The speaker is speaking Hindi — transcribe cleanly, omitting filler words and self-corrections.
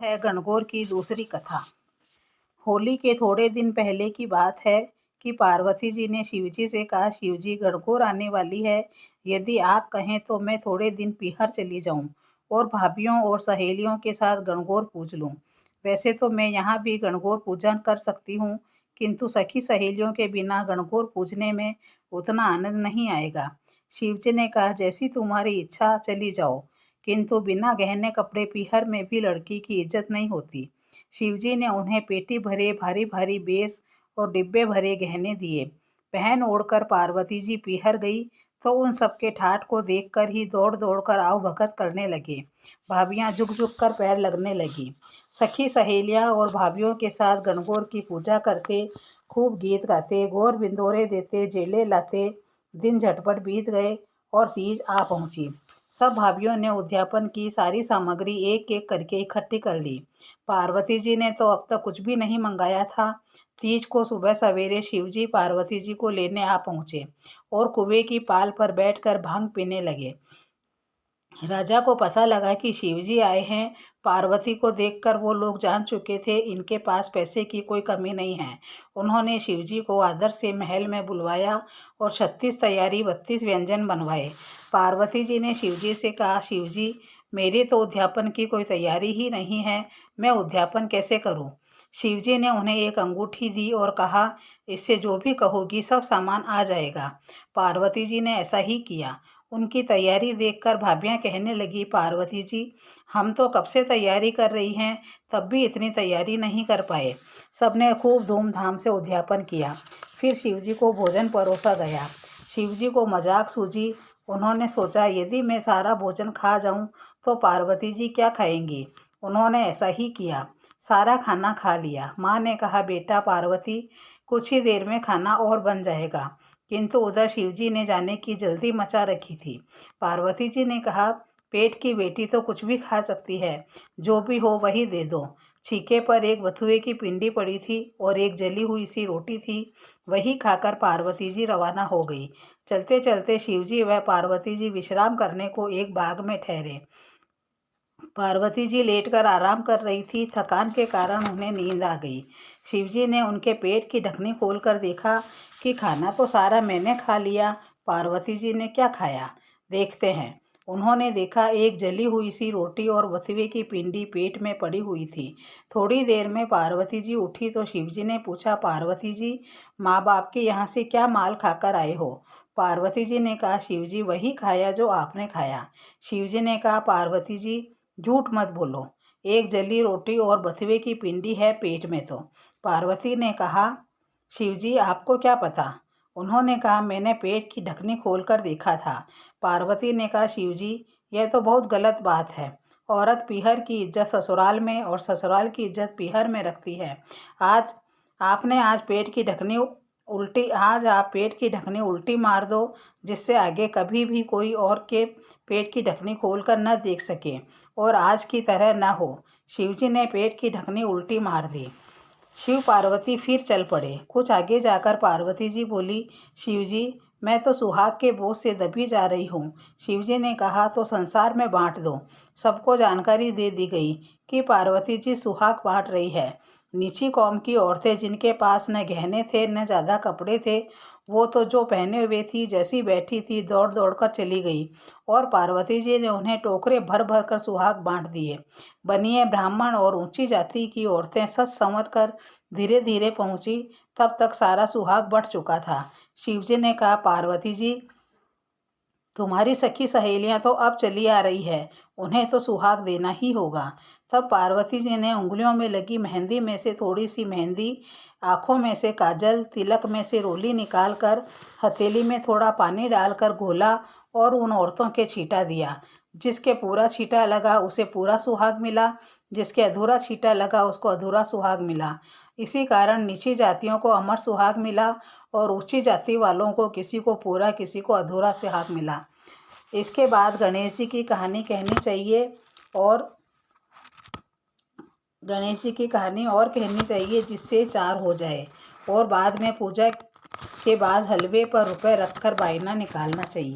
है गणगौर की दूसरी कथा। होली के थोड़े दिन पहले की बात है कि पार्वती जी ने शिवजी से कहा, शिवजी गणगौर आने वाली है, यदि आप कहें तो मैं थोड़े दिन पीहर चली जाऊं और भाभीियों और सहेलियों के साथ गणगौर पूज लूं। वैसे तो मैं यहाँ भी गणगौर पूजन कर सकती हूँ, किंतु सखी सहेलियों के बिना गणगौर पूजने में उतना आनंद नहीं आएगा। शिवजी ने कहा, जैसी तुम्हारी इच्छा, चली जाओ, किंतु बिना गहने कपड़े पीहर में भी लड़की की इज्जत नहीं होती। शिवजी ने उन्हें पेटी भरे भारी भारी बेस और डिब्बे भरे गहने दिए। पहन ओढ़कर पार्वती जी पीहर गई तो उन सबके ठाठ को देखकर ही दौड़ दौड़ कर आओ भगत करने लगे। भाभियां झुक झुक कर पैर लगने लगी। सखी सहेलियां और भाभियों के साथ गणगौर की पूजा करते, खूब गीत गाते, गौर बिंदोरे देते, जेले लाते दिन झटपट बीत गए और तीज आ पहुंची। सब भाभियों ने उद्यापन की सारी सामग्री एक एक करके इकट्ठी कर ली। पार्वती जी ने तो अब तक कुछ भी नहीं मंगाया था। तीज को सुबह सवेरे शिवजी पार्वती जी को लेने आ पहुंचे और कुएं की पाल पर बैठकर भांग पीने लगे। राजा को पता लगा कि शिवजी आए हैं। पार्वती को देखकर वो लोग जान चुके थे इनके पास पैसे की कोई कमी नहीं है। उन्होंने शिवजी को आदर से महल में बुलवाया और 36 तैयारी 32 व्यंजन बनवाए। पार्वती जी ने शिवजी से कहा, शिवजी मेरी तो उद्यापन की कोई तैयारी ही नहीं है, मैं उद्यापन कैसे करूं? शिवजी ने उन्हें एक अंगूठी दी और कहा, इससे जो भी कहोगी सब सामान आ जाएगा। पार्वती जी ने ऐसा ही किया। उनकी तैयारी देखकर भाभियां कहने लगी, पार्वती जी हम तो कब से तैयारी कर रही हैं, तब भी इतनी तैयारी नहीं कर पाए। सबने खूब धूमधाम से उद्यापन किया। फिर शिवजी को भोजन परोसा गया। शिवजी को मजाक सूझी। उन्होंने सोचा, यदि मैं सारा भोजन खा जाऊं तो पार्वती जी क्या खाएंगी। उन्होंने ऐसा ही किया, सारा खाना खा लिया। माँ ने कहा, बेटा पार्वती कुछ ही देर में खाना और बन जाएगा, किंतु उधर शिवजी ने जाने की जल्दी मचा रखी थी। पार्वती जी ने कहा, पेट की बेटी तो कुछ भी खा सकती है, जो भी हो वही दे दो। छीके पर एक बथुए की पिंडी पड़ी थी और एक जली हुई सी रोटी थी, वही खाकर पार्वती जी रवाना हो गई। चलते चलते शिवजी व पार्वती जी विश्राम करने को एक बाग में ठहरे। पार्वती जी लेटकर आराम कर रही थी। थकान के कारण उन्हें नींद आ गई। शिवजी ने उनके पेट की ढकनी खोलकर देखा कि खाना तो सारा मैंने खा लिया। पार्वती जी ने क्या खाया, देखते हैं। उन्होंने देखा एक जली हुई सी रोटी और बथुए की पिंडी पेट में पड़ी हुई थी। थोड़ी देर में पार्वती जी उठी तो शिवजी ने पूछा, पार्वती जी माँ बाप के यहाँ से क्या माल खाकर आए हो? पार्वती जी ने कहा, शिवजी वही खाया जो आपने खाया। शिवजी ने कहा, पार्वती जी झूठ मत बोलो, एक जली रोटी और बथुए की पिंडी है पेट में तो। पार्वती ने कहा, शिवजी आपको क्या पता? उन्होंने कहा, मैंने पेट की ढकनी खोलकर देखा था। पार्वती ने कहा, शिवजी यह तो बहुत गलत बात है। औरत पीहर की इज्जत ससुराल में और ससुराल की इज्जत पीहर में रखती है। आज आज पेट की ढकनी आज आप पेट की ढकनी उल्टी मार दो, जिससे आगे कभी भी कोई और के पेट की ढकनी खोलकर न देख सके और आज की तरह न हो। शिवजी ने पेट की ढकनी उल्टी मार दी। शिव पार्वती फिर चल पड़े। कुछ आगे जाकर पार्वती जी बोली, शिवजी मैं तो सुहाग के बोझ से दबी जा रही हूँ। शिवजी ने कहा, तो संसार में बांट दो। सबको जानकारी दे दी गई कि पार्वती जी सुहाग बांट रही है। नीची कौम की औरतें जिनके पास न गहने थे न ज़्यादा कपड़े थे, वो तो जो पहने हुए थी जैसी बैठी थी दौड़ दौड़ कर चली गई और पार्वती जी ने उन्हें टोकरे भर भर कर सुहाग बांट दिए। बनिए ब्राह्मण और ऊंची जाति की औरतें सच समझ कर धीरे धीरे पहुंची, तब तक सारा सुहाग बट चुका था। शिवजी ने कहा, पार्वती जी तुम्हारी सखी सहेलियां तो अब चली आ रही है, उन्हें तो सुहाग देना ही होगा। तब पार्वती जी ने उंगलियों में लगी मेहंदी में से थोड़ी सी मेहंदी, आँखों में से काजल, तिलक में से रोली निकाल कर हथेली में थोड़ा पानी डालकर घोला और उन औरतों के छींटा दिया। जिसके पूरा छींटा लगा उसे पूरा सुहाग मिला, जिसके अधूरा छींटा लगा उसको अधूरा सुहाग मिला। इसी कारण नीची जातियों को अमर सुहाग मिला और ऊंची जाति वालों को किसी को पूरा किसी को अधूरा सुहाग मिला। इसके बाद गणेश जी की कहानी कहनी चाहिए और गणेश जी की कहानी और कहनी चाहिए जिससे 4 हो जाए, और बाद में पूजा के बाद हलवे पर रुपए रखकर बायना निकालना चाहिए।